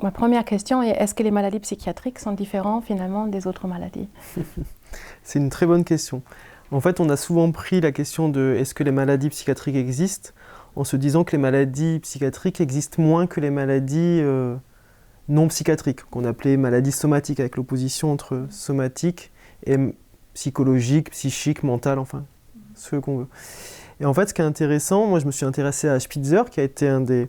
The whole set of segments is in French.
Ma première question est, est-ce que les maladies psychiatriques sont différentes finalement des autres maladies? C'est une très bonne question. En fait, on a souvent pris la question de est-ce que les maladies psychiatriques existent en se disant que les maladies psychiatriques existent moins que les maladies non psychiatriques, qu'on appelait maladies somatiques, avec l'opposition entre somatique et psychologique, psychique, mental, enfin, ce qu'on veut. Et en fait, ce qui est intéressant, moi je me suis intéressé à Spitzer, qui a été un des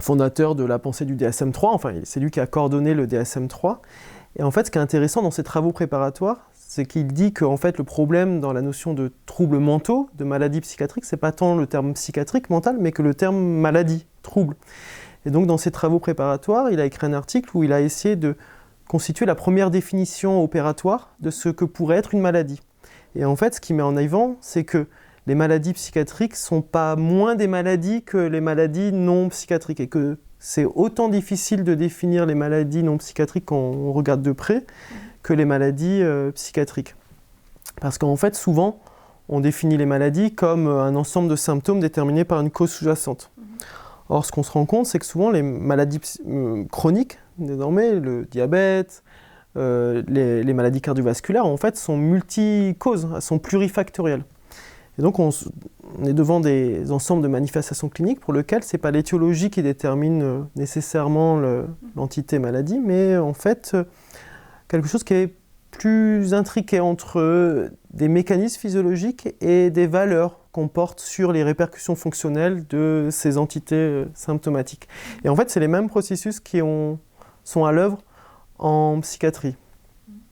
fondateurs de la pensée du DSM-3, enfin c'est lui qui a coordonné le DSM-3. Et en fait, ce qui est intéressant dans ses travaux préparatoires, c'est qu'il dit que en fait, le problème dans la notion de troubles mentaux, de maladies psychiatriques, c'est pas tant le terme psychiatrique, mental, mais que le terme maladie, trouble. Et donc, dans ses travaux préparatoires, il a écrit un article où il a essayé de constituer la première définition opératoire de ce que pourrait être une maladie. Et en fait, ce qu'il met en avant, c'est que les maladies psychiatriques ne sont pas moins des maladies que les maladies non psychiatriques, et que c'est autant difficile de définir les maladies non psychiatriques quand on regarde de près que les maladies psychiatriques. Parce qu'en fait, souvent, on définit les maladies comme un ensemble de symptômes déterminés par une cause sous-jacente. Or, ce qu'on se rend compte, c'est que souvent, les maladies chroniques, désormais, le diabète, les maladies cardiovasculaires, en fait, sont multi-causes, elles sont plurifactorielles. Et donc, on est devant des ensembles de manifestations cliniques pour lesquelles ce n'est pas l'étiologie qui détermine nécessairement l'entité maladie, mais en fait, quelque chose qui est plus intriqué entre des mécanismes physiologiques et des valeurs qu'on porte sur les répercussions fonctionnelles de ces entités symptomatiques. Et en fait, c'est les mêmes processus qui sont à l'œuvre en psychiatrie.